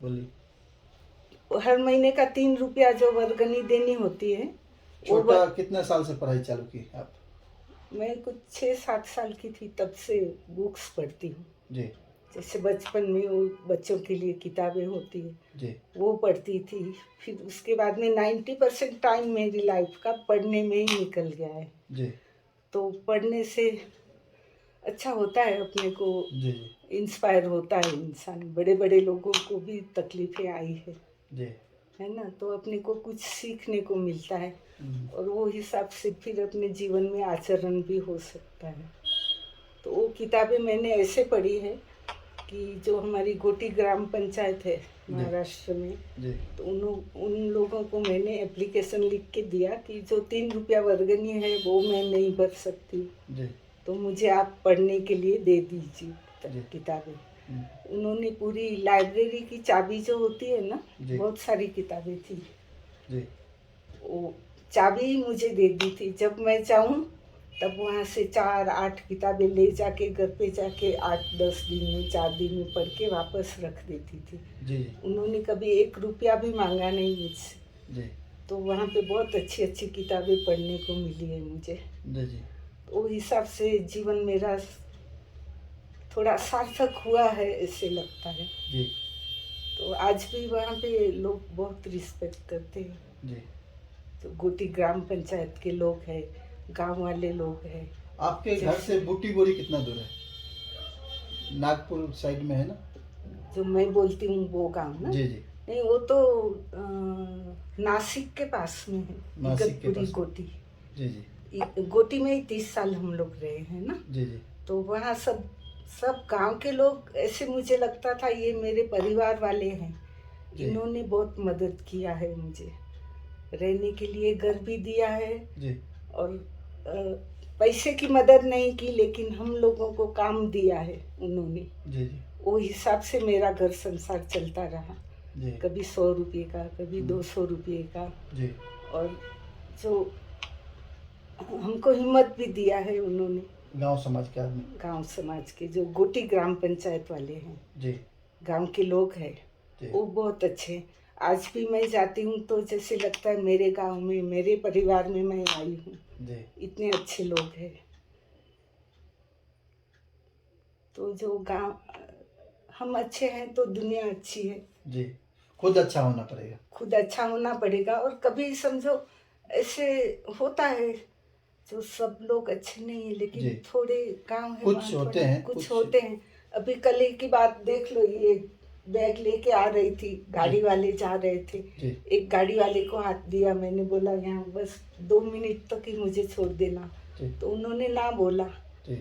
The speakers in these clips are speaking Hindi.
बोलिए। हर महीने का 3 रुपया जो वर्गनी देनी होती है वो छोटा कितने साल से पढ़ाई चालू की आप? मैं कुछ 6-7 साल की थी तब से बुक्स पढ़ती हूँ। जी जैसे बचपन में वो बच्चों के लिए किताबें होती है जी वो पढ़ती थी। फिर उसके बाद में 90% टाइम मेरी लाइफ का पढ़ने में ही निकल गया है। जी तो पढ़ने से अच्छा होता है, अपने को जी जी इंस्पायर होता है इंसान। बड़े बड़े लोगों को भी तकलीफ़ें आई जी। है ना, तो अपने को कुछ सीखने को मिलता है हम्म, और वो हिसाब से फिर अपने जीवन में आचरण भी हो सकता है। तो वो किताबें मैंने ऐसे पढ़ी है कि जो हमारी गोटी ग्राम पंचायत है जी महाराष्ट्र में, जी तो उन लोगों को मैंने एप्लीकेशन लिख के दिया कि जो 3 रुपया वर्गनी है वो मैं नहीं भर सकती, जी तो मुझे आप पढ़ने के लिए दे दीजिए जी। किताबें। हम्म, उन्होंने पूरी लाइब्रेरी की चाबी जो होती है ना, जी बहुत सारी किताबें थी, जी वो चाबी ही मुझे दे दी थी। जब मैं चाहूँ तब वहाँ से 4-8 किताबें ले जाके घर पे जाके 8-10 दिन में 4 दिन में पढ़ के वापस रख देती थी। जी उन्होंने कभी 1 रुपया भी मांगा नहीं मुझसे। जी तो वहाँ पे बहुत अच्छी अच्छी किताबें पढ़ने को मिली है मुझे। जी जी तो वो हिसाब से जीवन मेरा थोड़ा सार्थक हुआ है ऐसे लगता है। जी तो आज भी वहाँ पे लोग बहुत रिस्पेक्ट करते हैं। जी। तो गोटी ग्राम पंचायत के लोग हैं, गांव वाले लोग हैं। आपके घर से जैसे बूटी बोरी कितना दूर है? नागपुर साइड में है ना? जो मैं बोलती हूँ वो गांव ना, जी जी। नहीं वो तो नासिक के पास में है, नासिक के इगतपुरी पास। गोटी। जी जी गोटी में ही 30 साल हम लोग रहे हैं ना। जी जी तो वहाँ सब सब गांव के लोग ऐसे, मुझे लगता था ये मेरे परिवार वाले हैं। जी इन्होंने बहुत मदद किया है मुझे, रहने के लिए घर भी दिया है जी और पैसे की मदद नहीं की, लेकिन हम लोगों को काम दिया है उन्होंने। जी जी वो हिसाब से मेरा घर संसार चलता रहा। जी। कभी 100 रुपये का, कभी हम्म, 200 रुपये का। जी और जो हमको हिम्मत भी दिया है उन्होंने, गांव समाज के आदमी। गांव समाज के जो गोटी ग्राम पंचायत वाले हैं, जी गांव के लोग हैं, जी वो बहुत अच्छे हैं। आज भी मैं जाती हूँ तो जैसे लगता है मेरे गांव में, मेरे परिवार में मैं आई हूँ। जी इतने अच्छे लोग हैं। तो जो गांव हम अच्छे हैं तो दुनिया अच्छी है। जी। खुद अच्छा होना पड़ेगा। खुद अच्छा होना पड़ेगा। और कभी समझो ऐसे होता है, जो सब लोग अच्छे नहीं है, जी। लेकिन थोड़े गांव है कुछ वहाँ होते थोड़ा हैं, कुछ कुछ। होते हैं। अभी कल ही की बात देख लो, ये बैग लेके आ रही थी, जी गाड़ी वाले जा रहे थे। जी एक गाड़ी वाले को हाथ दिया, मैंने बोला यहाँ बस 2 मिनट तक ही मुझे छोड़ देना, जी तो उन्होंने ना बोला। जी।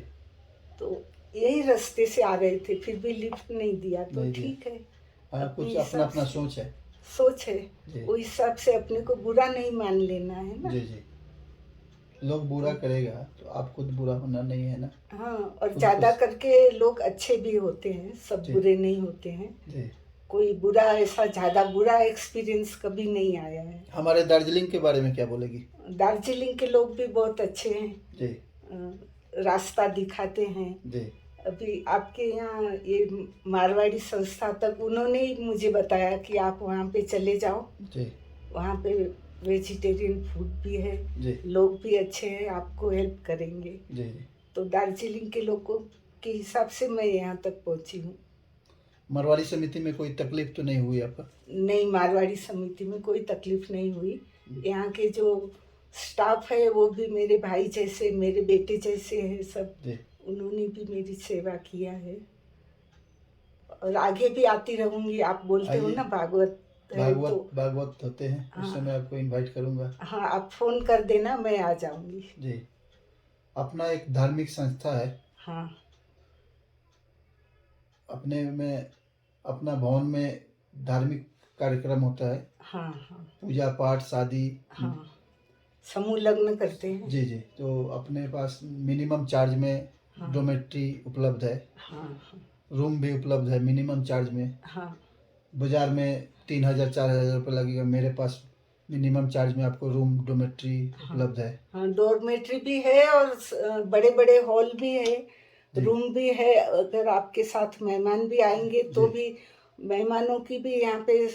तो यही रास्ते से आ रहे थे, फिर भी लिफ्ट नहीं दिया, तो नहीं दिया। ठीक है। हाँ, अपने कुछ अपना हिसाब अपना से सोच है। सोच है, जी वो हिसाब से अपने को बुरा नहीं मान लेना है ना। जी जी। लोग बुरा तो करेगा तो आप खुद बुरा होना नहीं है ना। हाँ, और खुद को। ज़्यादा करके लोग अच्छे भी होते हैं, सब जी बुरे नहीं होते हैं। जी। कोई बुरा, ऐसा ज़्यादा बुरा एक्सपीरियंस कभी नहीं आया है। हमारे दार्जिलिंग के बारे में क्या बोलेगी? दार्जिलिंग के लोग भी बहुत अच्छे हैं। जी रास्ता दिखाते हैं। जी अभी आपके यहाँ ये मारवाड़ी संस्था तक उन्होंने ही मुझे बताया कि आप वहाँ पे चले जाओ, जी वहाँ पे वेजिटेरियन फूड भी है, जी लोग भी अच्छे हैं, आपको हेल्प करेंगे। जी जी। तो दार्जिलिंग के लोगों के हिसाब से मैं यहाँ तक पहुँची हूँ। मरवाड़ी समिति में कोई तकलीफ तो नहीं हुई आपका? नहीं, मारवाड़ी समिति में कोई तकलीफ नहीं हुई। यहाँ के जो स्टाफ है वो भी मेरे भाई जैसे, मेरे बेटे जैसे हैं सब। जी। उन्होंने भी मेरी सेवा किया है और आगे भी आती रहूँगी। आप बोलते हो आइए। ना भागवत है तो। भागवत भागवत होते हैं, उस हाँ समय आपको इनवाइट करूँगा। हाँ, आप फ़ोन कर देना, मैं आ जाऊँगी। जी। अपना एक धार्मिक संस्था है। हाँ अपने में अपना भवन में धार्मिक कार्यक्रम होता है। हाँ हाँ पूजा पाठ शादी। हाँ, समूह लग्न करते हैं। जी जी। तो अपने पास मिनिमम चार्ज में हाँ डोमेट्री उपलब्ध है। हाँ हाँ रूम भी उपलब्ध है मिनिमम चार्ज में। हाँ बाज़ार में 3,000 4,000 रुपये लगेगा, मेरे पास मिनिमम चार्ज में आपको रूम डोमेट्री हाँ उपलब्ध है। हाँ, डॉर्मेट्री भी है और बड़े बड़े हॉल भी है, जी रूम भी है। अगर आपके साथ मेहमान भी आएंगे तो जी भी मेहमानों की भी यहाँ पे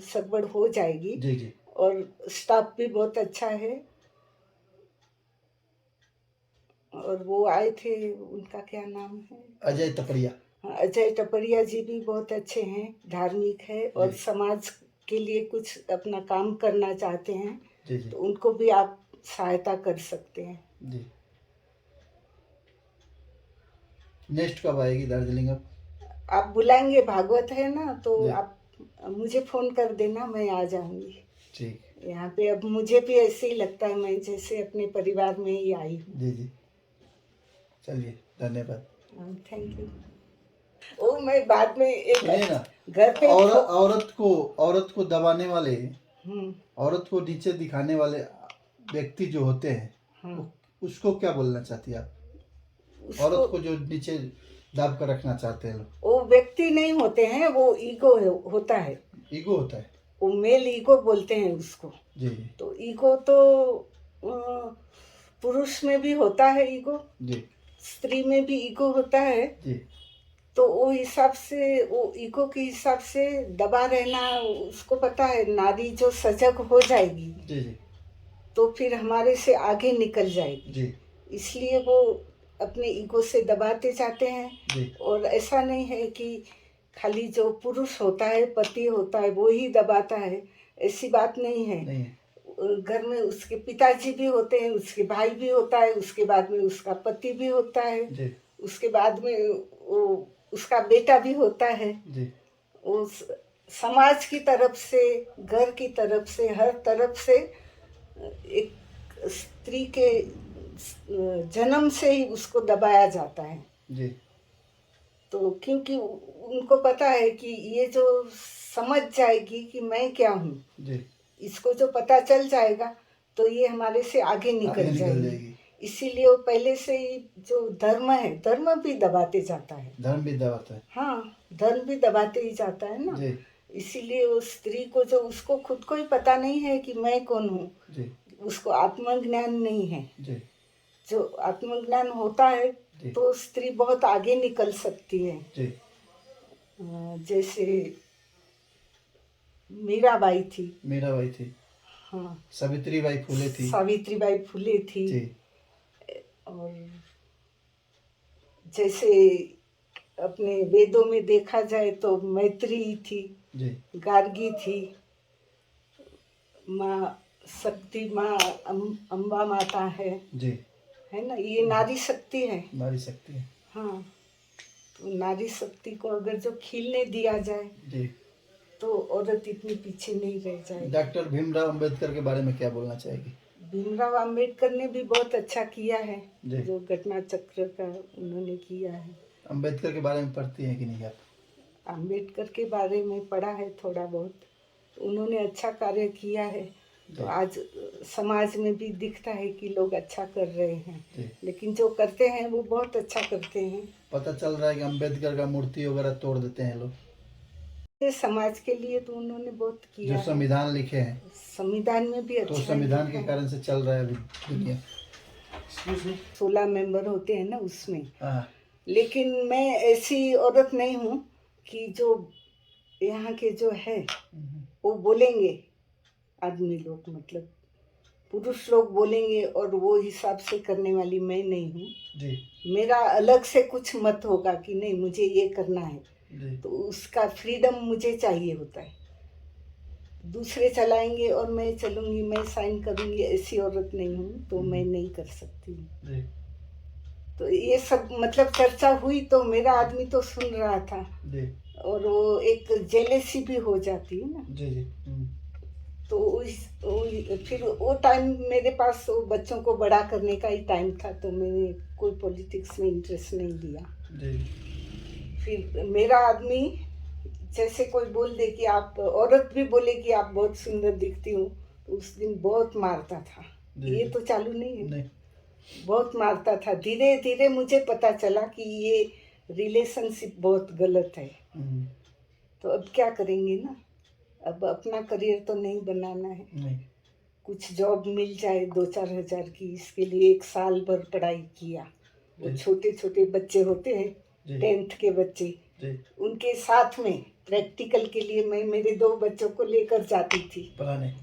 सगवड़ हो जाएगी। जी जी। और स्टाफ भी बहुत अच्छा है। और वो आए थे, उनका क्या नाम है? अजय तपड़िया। हाँ, अजय टपरिया जी भी बहुत अच्छे हैं, धार्मिक है और जी। समाज के लिए कुछ अपना काम करना चाहते हैं, जी जी तो उनको भी आप सहायता कर सकते हैं। जी। नेक्स्ट कब आएगी दार्जिलिंग अब? आप बुलाएंगे, भागवत है ना, तो जी। आप मुझे फोन कर देना, मैं आ जाऊंगी ठीक। यहाँ पे। अब मुझे भी ऐसे ही लगता है, मैं जैसे अपने परिवार में ही आई हूँ। जी जी। चलिए, धन्यवाद। Thank you. ओ, मैं बाद में एक सुनिए ना, घर पे औरत को दबाने वाले, हम्म, औरत को नीचे दिखाने वाले व्यक्ति जो होते हैं, हाँ, उसको क्या बोलना चाहती है आप? उसको औरत को जो नीचे दाब कर रखना चाहते हैं लोग, वो व्यक्ति नहीं होते हैं, वो ईगो होता है। ईगो होता है। वो मेल ईगो बोलते हैं उसको। जी जी तो ईगो तो पुरुष में भी होता है ईगो, जी स्त्री में भी ईगो होता है। जी तो वो हिसाब से, वो ईगो के हिसाब से दबा रहना, उसको पता है नारी जो सजग हो जाएगी जी जी तो फिर हमारे से आगे निकल जाएगी। जी इसलिए वो अपने ईगो से दबाते जाते हैं। जी और ऐसा नहीं है कि खाली जो पुरुष होता है, पति होता है, वो ही दबाता है, ऐसी बात नहीं है। नहीं है। घर में उसके पिताजी भी होते हैं, उसके भाई भी होता है, उसके बाद में उसका पति भी होता है, जी उसके बाद में वो उसका बेटा भी होता है। जी उस समाज की तरफ से, घर की तरफ से, हर तरफ से एक स्त्री के जन्म से ही उसको दबाया जाता है। जी तो क्योंकि उनको पता है कि ये जो समझ जाएगी कि मैं क्या हूँ, जी इसको जो पता चल जाएगा तो ये हमारे से आगे आगे निकल निकल जाएगी। जाएगी। इसीलिए वो पहले से ही जो धर्म है, धर्म भी दबाते जाता है। धर्म भी दबाता है। हाँ, धर्म भी दबाते ही जाता है ना। जी इसीलिए वो स्त्री को, जो उसको खुद को ही पता नहीं है कि मैं कौन हूँ, जी उसको आत्मज्ञान नहीं है। जी जो आत्मज्ञान होता है जी तो स्त्री बहुत आगे निकल सकती है। जी जैसे मीराबाई थी। मीराबाई थी, हाँ, सावित्रीबाई फुले थी। सावित्रीबाई फुले थी। जी और जैसे अपने वेदों में देखा जाए तो मैत्री थी, जी गार्गी थी, माँ शक्ति, माँ अम्बा माता जी है ना, ये नारी शक्ति है। नारी शक्ति है। हाँ, तो नारी शक्ति को अगर जो खिलने दिया जाए जी। तो औरत इतनी पीछे नहीं रह जाएगी। डॉक्टर भीमराव अंबेडकर के बारे में क्या बोलना चाहेगी? भीमराव अंबेडकर ने भी बहुत अच्छा किया है, जी। जो घटना चक्र का उन्होंने किया है। अंबेडकर के बारे में पढ़ती हैं कि नहीं आप? अंबेडकर के बारे में पढ़ा है थोड़ा बहुत। उन्होंने अच्छा कार्य किया है, तो जी। आज समाज में भी दिखता है कि लोग अच्छा कर रहे हैं। जी। लेकिन जो करते हैं वो बहुत अच्छा करते हैं। पता चल रहा है कि अंबेडकर का मूर्ति वगैरह तोड़ देते हैं लोग। ये समाज के लिए तो उन्होंने बहुत किया जो है। संविधान लिखे हैं, संविधान में भी अच्छा तो संविधान लिखा के है। कारण से चल रहा है अभी दुनिया। 16 मेंबर होते हैं ना उसमें। हाँ लेकिन मैं ऐसी औरत नहीं हूँ कि जो यहाँ के जो है वो बोलेंगे, आदमी लोग मतलब पुरुष लोग बोलेंगे और वो हिसाब से करने वाली मैं नहीं हूँ। जी मेरा अलग से कुछ मत होगा कि नहीं मुझे ये करना है, जी तो उसका फ्रीडम मुझे चाहिए होता है। दूसरे चलाएंगे और मैं चलूँगी, मैं साइन करूँगी, ऐसी औरत नहीं हूँ, तो मैं नहीं कर सकती हूँ। जी तो ये सब मतलब चर्चा हुई तो मेरा आदमी तो सुन रहा था, जी और वो एक जेलेसी भी हो जाती है ना। जी जी तो फिर वो टाइम मेरे पास वो बच्चों को बड़ा करने का ही टाइम था, तो मैंने कोई पॉलिटिक्स में इंटरेस्ट नहीं लिया। जी फिर मेरा आदमी जैसे कोई बोल दे कि आप, औरत भी बोले कि आप बहुत सुंदर दिखती हो, तो उस दिन बहुत मारता था। जी, ये तो चालू नहीं है। नहीं बहुत मारता था। धीरे धीरे मुझे पता चला कि ये रिलेशनशिप बहुत गलत है। तो अब क्या करेंगे ना, अब अपना करियर तो नहीं बनाना है। नहीं कुछ जॉब मिल जाए 2-4 हज़ार की, इसके लिए 1 साल भर पढ़ाई किया। वो जी। छोटे छोटे बच्चे होते हैं, जी 10th के बच्चे, जी। उनके साथ में प्रैक्टिकल के लिए मैं मेरे 2 बच्चों को लेकर जाती थी पढ़ाने।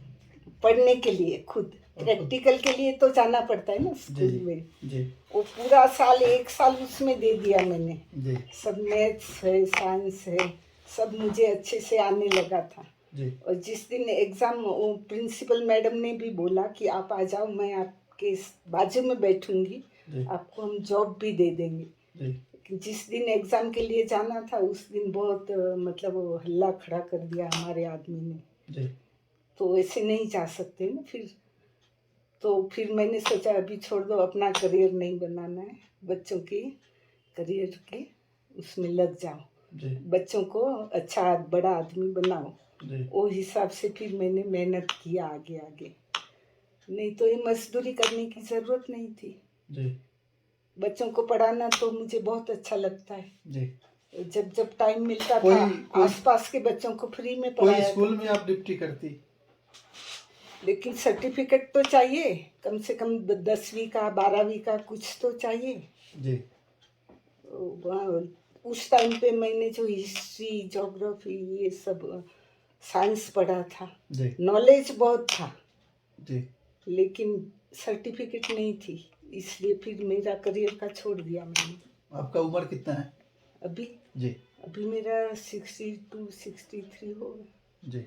पढ़ने के लिए खुद। और प्रैक्टिकल के लिए तो जाना पड़ता है ना स्कूल जी में। जी वो पूरा साल 1 साल उसमें दे दिया मैंने। जी सब मैथ्स है, साइंस है, सब मुझे अच्छे से आने लगा था। जी और जिस दिन एग्ज़ाम, वो प्रिंसिपल मैडम ने भी बोला कि आप आ जाओ, मैं आपके बाजू में बैठूंगी, जी आपको हम जॉब भी दे देंगे। जी जिस दिन एग्ज़ाम के लिए जाना था उस दिन बहुत मतलब वो हल्ला खड़ा कर दिया हमारे आदमी ने। जी तो ऐसे नहीं जा सकते ना फिर। तो फिर मैंने सोचा अभी छोड़ दो, अपना करियर नहीं बनाना है, बच्चों के करियर के उसमें लग जाओ, जी बच्चों को अच्छा बड़ा आदमी बनाओ। जी वो हिसाब से फिर मैंने मेहनत किया आगे आगे। नहीं तो ये मजदूरी करने की ज़रूरत नहीं थी। जी बच्चों को पढ़ाना तो मुझे बहुत अच्छा लगता है। जी। जब जब टाइम मिलता कोई था कोई आसपास के बच्चों को फ्री में कोई पढ़ाया स्कूल में करती। आप ड्यूटी करती? लेकिन सर्टिफिकेट तो चाहिए, कम से कम 10वीं का 12वीं का कुछ तो चाहिए। जी वहाँ उस टाइम पे मैंने जो हिस्ट्री, ज्योग्राफी, ये सब साइंस पढ़ा था, जी नॉलेज बहुत था, जी लेकिन सर्टिफिकेट नहीं थी, इसलिए फिर मेरा करियर का छोड़ दिया मैंने। आपका उम्र कितना है? अभी जी अभी मेरा 62 63 होगा। जी